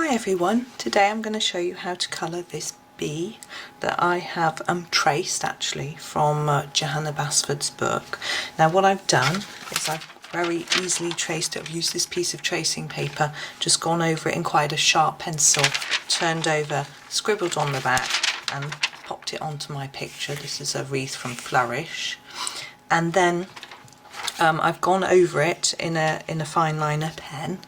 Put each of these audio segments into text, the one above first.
Hi everyone, today I'm going to show you how to colour this bee that I have traced actually from Johanna Basford's book. Now what I've done is I've very easily traced it. I've used this piece of tracing paper, just gone over it in quite a sharp pencil, turned over, scribbled on the back and popped it onto my picture. This is a wreath from Flourish, and then I've gone over it in a fine liner pen,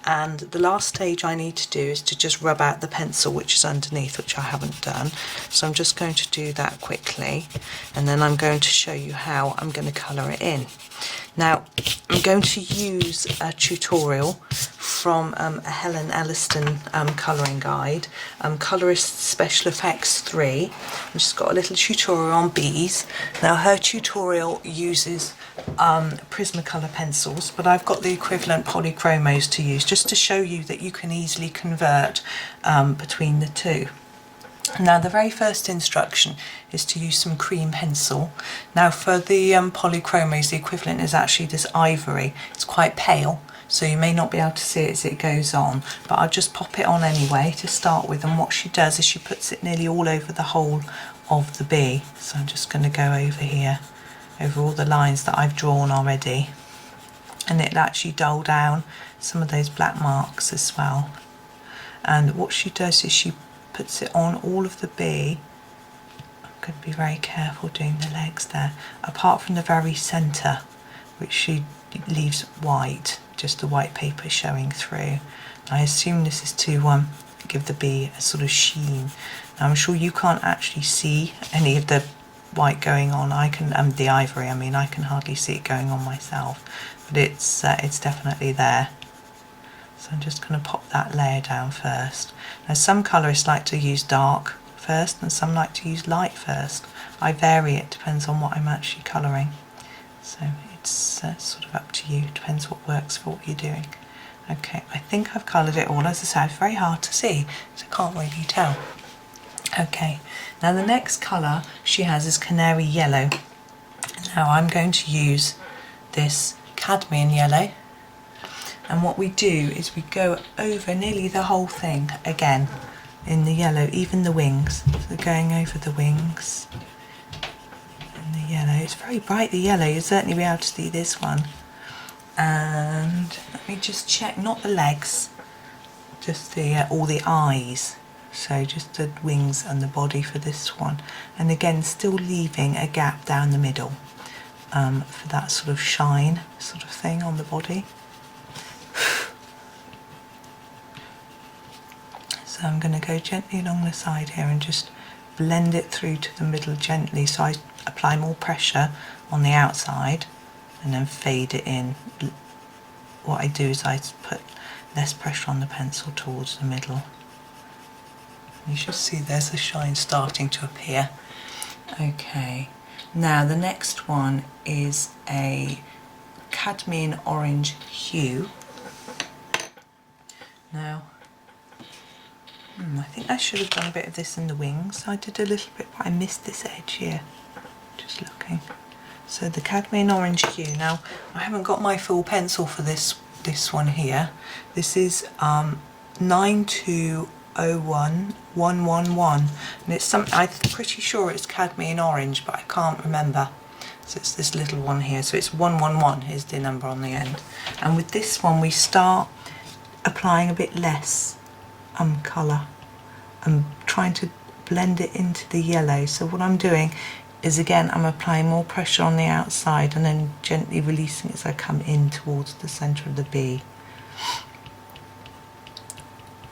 and the last stage I need to do is to just rub out the pencil which is underneath, which I haven't done. So I'm just going to do that quickly, and then I'm going to show you how I'm going to colour it in. Now I'm going to use a tutorial from a Helen Elliston colouring guide, Colorist Special Effects 3. I've just got a little tutorial on bees. Now her tutorial uses Prismacolor pencils, but I've got the equivalent Polychromos to use, just to show you that you can easily convert between the two. Now the very first instruction is to use some cream pencil. Now for the Polychromos, the equivalent is actually this Ivory. It's quite pale, so you may not be able to see it as it goes on, but I'll just pop it on anyway to start with. And what she does is she puts it nearly all over the whole of the bee. So I'm just going to go over here, over all the lines that I've drawn already, and it'll actually dull down some of those black marks as well. And what she does is she puts it on all of the bee. I'm going to be very careful doing the legs there, apart from the very centre, which she leaves white, just the white paper showing through. I assume this is to give the bee a sort of sheen. Now I'm sure you can't actually see any of the white going on. I can, the ivory, I mean, I can hardly see it going on myself, but it's definitely there. So I'm just going to pop that layer down first. Now some colourists like to use dark first and some like to use light first. I vary, it depends on what I'm actually colouring. So it's sort of up to you, depends what works for what you're doing. Okay, I think I've coloured it all. As I say, it's very hard to see, so I can't really tell. Okay, now the next colour she has is Canary Yellow. Now I'm going to use this Cadmium Yellow, and what we do is we go over nearly the whole thing again in the yellow, even the wings. So going over the wings and the yellow. It's very bright, the yellow. You'll certainly be able to see this one. And let me just check, not the legs, just the all the eyes. So just the wings and the body for this one, and again still leaving a gap down the middle for that sort of shine sort of thing on the body. So I'm going to go gently along the side here and just blend it through to the middle gently, so I apply more pressure on the outside and then fade it in. What I do is I put less pressure on the pencil towards the middle. You should see there's a shine starting to appear. Okay, now the next one is a Cadmium Orange hue. Now, I think I should have done a bit of this in the wings. I did a little bit, but I missed this edge here. Just looking. So the Cadmium Orange hue. Now, I haven't got my full pencil for this one here. This is 9201111, and it's something, I'm pretty sure it's Cadmium Orange, but I can't remember. So it's this little one here. So it's 111 is the number on the end. And with this one, we start applying a bit less colour. I'm trying to blend it into the yellow. So what I'm doing is, again, I'm applying more pressure on the outside and then gently releasing it as I come in towards the centre of the bee.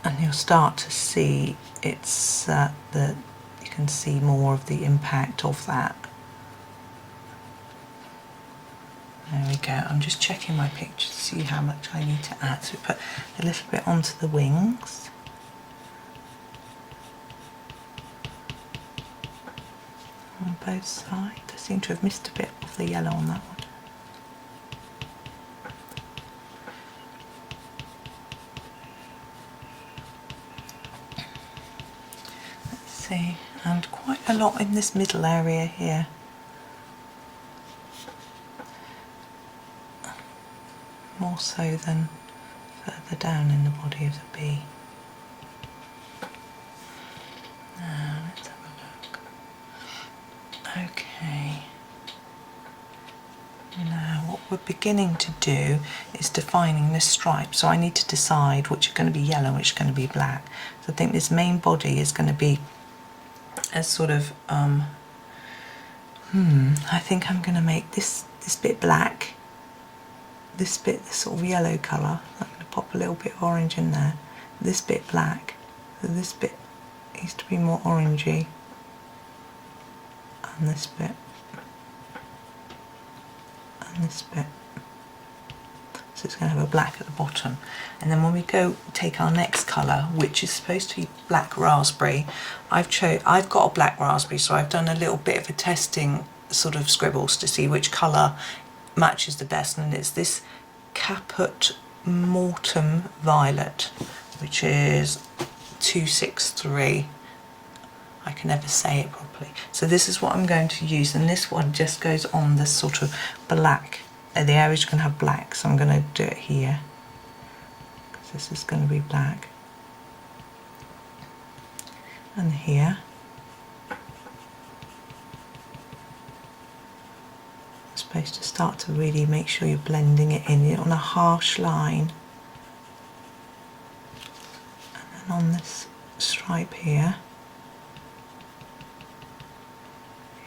And you'll start to see it's that you can see more of the impact of that. There we go. I'm just checking my picture to see how much I need to add. So we put a little bit onto the wings. On both sides. I seem to have missed a bit of the yellow on that one. Let's see, and quite a lot in this middle area here. More so than further down in the body of the bee. Now, let's have a look. Okay. Now, what we're beginning to do is defining this stripe. So I need to decide which are going to be yellow and which are going to be black. So I think this main body is going to be a sort of, I think I'm going to make this bit black, this bit this sort of yellow colour. I'm going to pop a little bit of orange in there. This bit black. So this bit needs to be more orangey. And this bit. And this bit. So it's going to have a black at the bottom. And then when we go take our next colour, which is supposed to be black raspberry, I've got a black raspberry, so I've done a little bit of a testing sort of scribbles to see which colour matches the best, and it's this Mortuum violet, which is 263. I can never say it properly. So this is what I'm going to use, and this one just goes on this sort of black. The areas are going to have black, so I'm going to do it here, because this is going to be black. And here. You're supposed to start to really make sure you're blending it in on a harsh line. And then on this stripe here.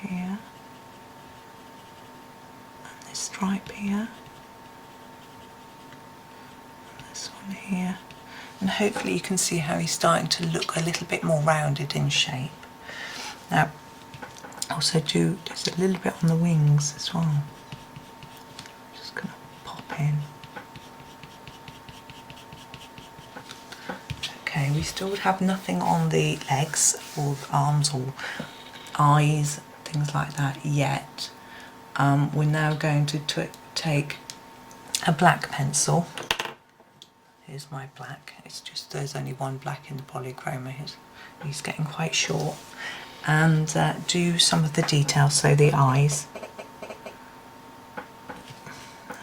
Here. This stripe here, and this one here, and hopefully you can see how he's starting to look a little bit more rounded in shape. Now, also do just a little bit on the wings as well. Just going to pop in. Okay, we still would have nothing on the legs or arms or eyes, things like that yet. We're now going to take a black pencil. Here's my black. It's just there's only one black in the Polychromos. He's getting quite short. And do some of the details, so the eyes.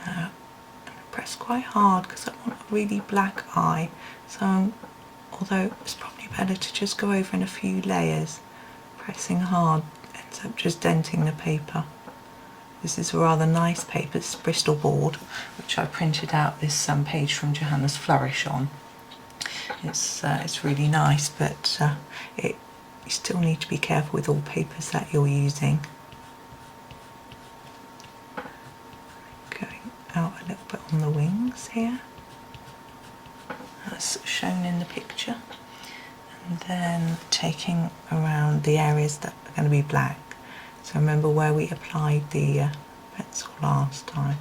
I'm going to press quite hard because I want a really black eye. So although it's probably better to just go over in a few layers, pressing hard ends up just denting the paper. This is a rather nice paper, it's Bristol board, which I printed out this page from Johanna's Flourish on. It's really nice, but you still need to be careful with all papers that you're using. Going out a little bit on the wings here, as shown in the picture, and then taking around the areas that are going to be black. So remember where we applied the pencil last time.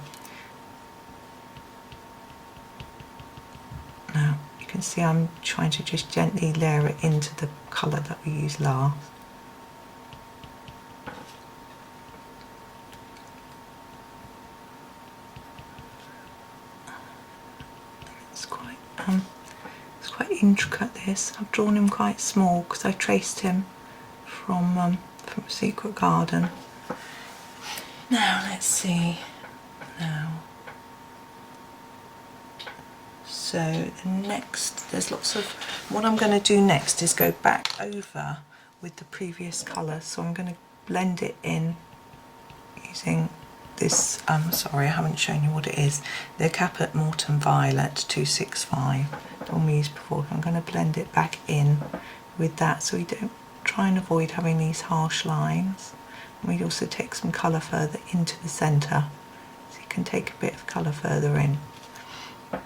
Now you can see I'm trying to just gently layer it into the colour that we used last. It's quite intricate, this. I've drawn him quite small because I traced him from Secret Garden. Now let's see. Now, so the next, there's lots of. What I'm going to do next is go back over with the previous colour. So I'm going to blend it in using this. Sorry, I haven't shown you what it is. The Mortuum Violet 265. The one we used before. I'm going to blend it back in with that, so we don't. Try and avoid having these harsh lines. And we also take some colour further into the centre, so you can take a bit of colour further in. I'm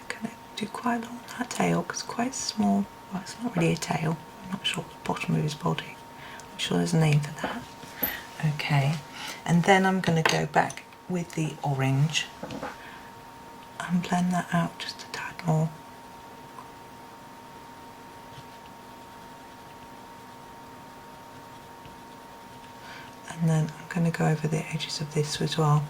going to do quite a lot on that tail because it's quite small. Well, it's not really a tail. I'm not sure the bottom of his body. I'm sure there's a name for that. Okay, and then I'm going to go back with the orange and blend that out just a tad more. And then I'm going to go over the edges of this as well,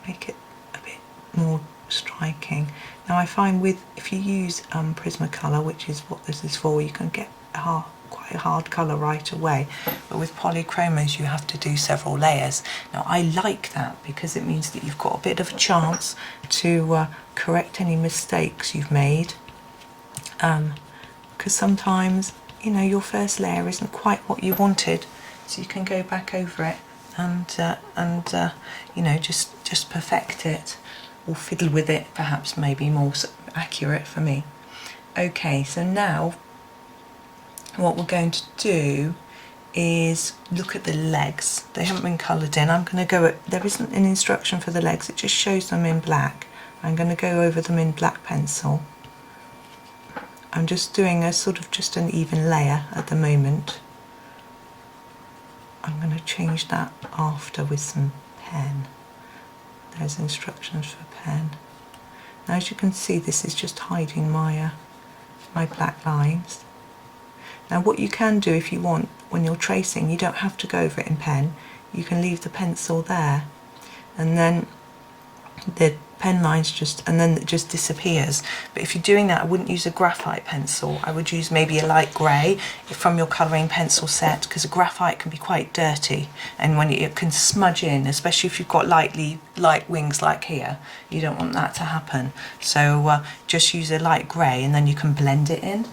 make it a bit more striking. Now I find if you use Prismacolor, which is what this is for, you can get quite quite a hard colour right away, but with Polychromos you have to do several layers. Now I like that because it means that you've got a bit of a chance to correct any mistakes you've made, because sometimes, you know, your first layer isn't quite what you wanted, so you can go back over it and you know, just perfect it, or fiddle with it, perhaps maybe more accurate for me. Okay, so now what we're going to do is look at the legs. They haven't been coloured in. I'm going to go at, there isn't an instruction for the legs, it just shows them in black. I'm going to go over them in black pencil. I'm just doing a sort of just an even layer at the moment. I'm going to change that after with some pen. There's instructions for pen. Now as you can see, this is just hiding my my black lines. Now what you can do if you want, when you're tracing, you don't have to go over it in pen. You can leave the pencil there, and then the pen lines just, and then it just disappears. But if you're doing that, I wouldn't use a graphite pencil. I would use maybe a light grey from your colouring pencil set, because a graphite can be quite dirty, and when it can smudge in, especially if you've got light wings like here, you don't want that to happen. So just use a light grey and then you can blend it in.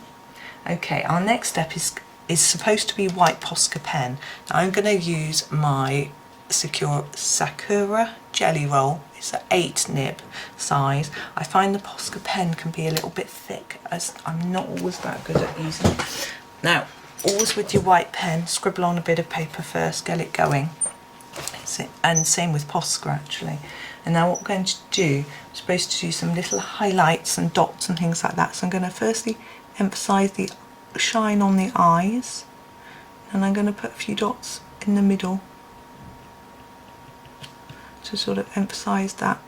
Okay, our next step is supposed to be white Posca pen. Now I'm going to use my Sakura Jelly Roll. It's an 8 nib size. I find the Posca pen can be a little bit thick, as I'm not always that good at using it. Now, always with your white pen, scribble on a bit of paper first, get it going. And same with Posca actually. And now what we're going to do, I'm supposed to do some little highlights and dots and things like that. So I'm going to firstly emphasise the shine on the eyes, and I'm going to put a few dots in the middle to sort of emphasise that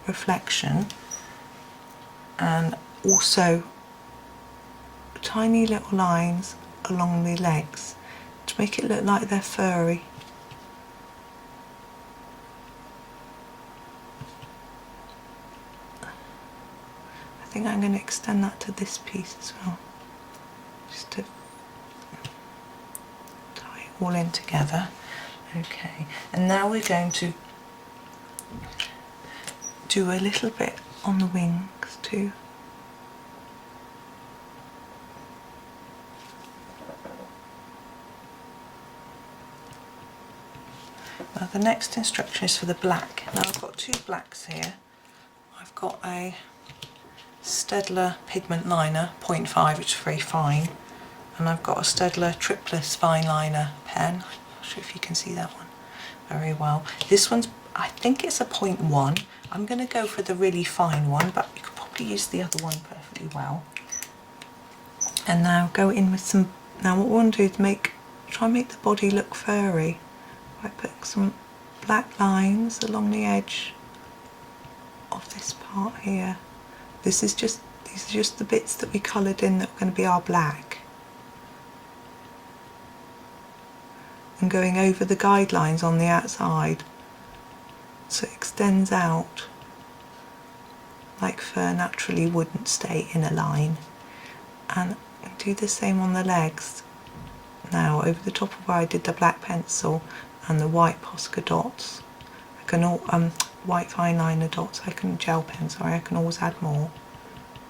reflection, and also tiny little lines along the legs to make it look like they're furry. I think I'm going to extend that to this piece as well, just to tie it all in together. Okay, and now we're going to do a little bit on the wings too. Now the next instruction is for the black. Now I've got two blacks here. I've got a Staedtler pigment liner 0.5, which is very fine, and I've got a Staedtler Triplus fine liner pen. I'm not sure if you can see that one very well. This one's, I think it's a 0.1. I'm going to go for the really fine one, but you could probably use the other one perfectly well. And now go in with some, now what we want to do is try and make the body look furry by putting some black lines along the edge of this part here. These are just the bits that we coloured in that are going to be our black. And going over the guidelines on the outside, so it extends out like fur naturally wouldn't stay in a line. And do the same on the legs. Now over the top of where I did the black pencil and the white Posca dots, I can white fine liner dots, I can gel pen, sorry, I can always add more.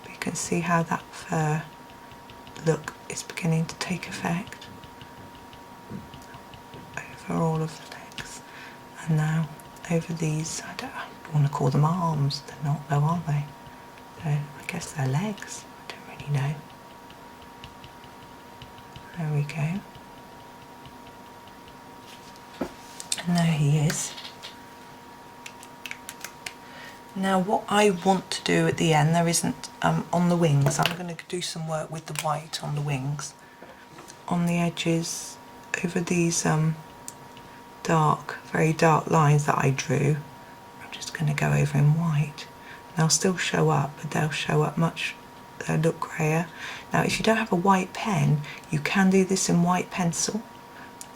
But you can see how that fur look is beginning to take effect over all of the legs. And now over these, I don't want to call them arms, they're not though, are they? I guess they're legs, I don't really know. There we go. And there he is. Now what I want to do at the end, there isn't, on the wings, I'm going to do some work with the white on the wings. On the edges, over these very dark lines that I drew, I'm just going to go over in white. They'll still show up, but they'll show up they'll look grayer. Now if you don't have a white pen, you can do this in white pencil.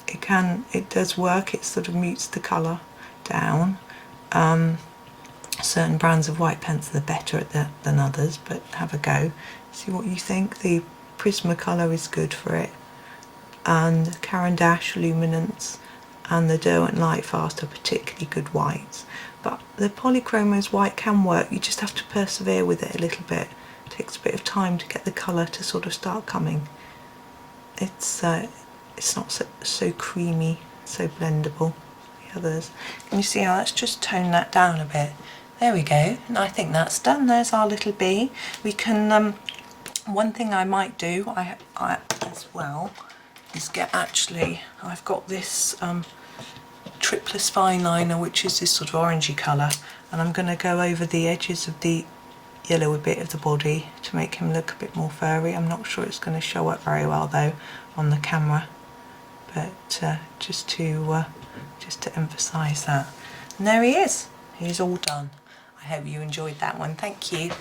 It does work, it sort of mutes the colour down. Certain brands of white pencil are better at that than others, but have a go. See what you think. The Prismacolor is good for it, and Caran d'Ache Luminance and the Derwent Lightfast are particularly good whites. But the Polychromos white can work, you just have to persevere with it a little bit. It takes a bit of time to get the colour to sort of start coming. It's not so creamy, so blendable. The others, can you see how that's just toned that down a bit? There we go, and I think that's done. There's our little bee. We can, one thing I might do I as well is get, actually, I've got this Triplus fine liner, which is this sort of orangey colour, and I'm going to go over the edges of the yellow bit of the body to make him look a bit more furry. I'm not sure it's going to show up very well though on the camera, but just to emphasise that. And there he is. He's all done. I hope you enjoyed that one. Thank you.